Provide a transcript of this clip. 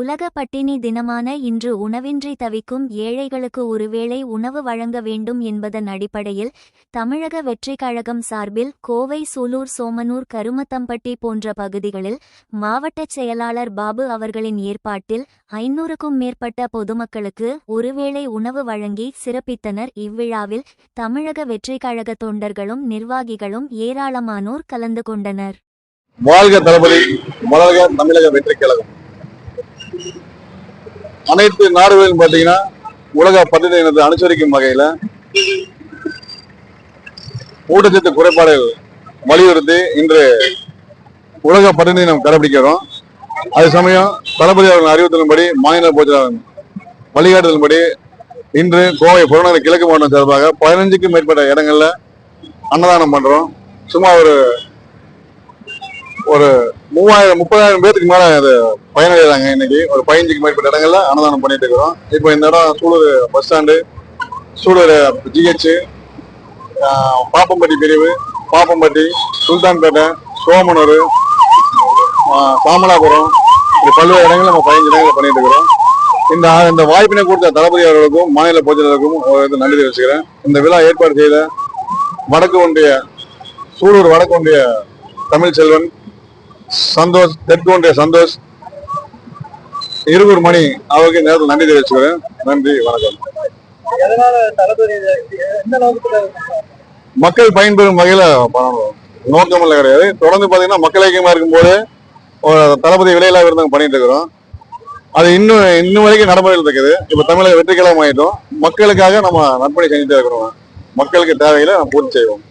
உலக பட்டினி தினமான இன்று உணவின்றி தவிக்கும் ஏழைகளுக்கு ஒருவேளை உணவு வழங்க வேண்டும் என்பதன் அடிப்படையில் தமிழக வெற்றிக் கழகம் சார்பில் கோவை, சூலூர், சோமனூர், கருமத்தம்பட்டி போன்ற பகுதிகளில் மாவட்டச் செயலாளர் பாபு அவர்களின் ஏற்பாட்டில் 500க்கும் மேற்பட்ட பொதுமக்களுக்கு ஒருவேளை உணவு வழங்கி சிறப்பித்தனர். இவ்விழாவில் தமிழக வெற்றிக் கழக தொண்டர்களும் நிர்வாகிகளும் ஏராளமானோர் கலந்து கொண்டனர். வாழ்க தளபதி, வளர்க தமிழக வெற்றிக் கழகம். அனைத்து நாடுகளிலும் பாத்தீங்கன்னா உலக பட்டினி தினத்தை அனுசரிக்கும் வகையில ஊட்டச்சத்து குறைபாடுகள் வலியுறுத்தி இன்று உலக பட்டினி தினம் கடைபிடிக்கிறோம். அதே சமயம் தளபதி அவர்கள் அறிவுறுத்தலின்படி மாநில போஜன வழிகாட்டுதலின்படி இன்று கோவை புறநகர் கிழக்கு மாவட்டம் சார்பாக 15க்கும் மேற்பட்ட இடங்கள்ல அன்னதானம் பண்றோம். சும்மா ஒரு 30,000 பேருக்கு மேல அது பயனடைகிறாங்க. இன்னைக்கு ஒரு 15க்கு மேற்பட்ட இடங்கள்ல அன்னதானம் பண்ணிட்டு இருக்கிறோம். இப்போ இந்த இடம் Sulur bus stand, Sulur GH, Pappampatti பிரிவு, பாப்பம்பட்டி, சுல்தான்பேட்டை, சோமனூர், சாமலாபுரம், இப்படி பல்வேறு இடங்கள் நம்ம 15 இடங்களை பண்ணிட்டு இருக்கிறோம். இந்த வாய்ப்பினை கொடுத்த தளபதி அவர்களுக்கும் மாநில பொதுச்செயலாளருக்கும் நன்றி தெரிவிச்சுக்கிறேன். இந்த விழா ஏற்பாடு செய்த சூலூர் வடக்கு ஒன்றிய தமிழ் செல்வன், சந்தோஷ், தெற்கு ஒன்றிய சந்தோஷ், இருகூர் மணி அவருக்கு நேரத்தில் நன்றி தெரிவிச்சுக்கிறேன். நன்றி, வணக்கம். மக்கள் பயன்பெறும் வகையில நோக்கமில்ல கிடையாது. தொடர்ந்து பாத்தீங்கன்னா மக்கள் ஐக்கியமா இருக்கும்போது தளபதி விலையில்லா விருந்தம் பண்ணிட்டு இருக்கிறோம். அது இன்னும் வரைக்கும் நடைமுறையில் இருக்குது. இப்ப தமிழக வெற்றிக் கழகம் ஆயிட்டோம். மக்களுக்காக நம்ம நற்பணி செஞ்சுட்டே இருக்கிறோம். மக்களுக்கு தேவையில நம்ம பூர்த்தி செய்வோம்.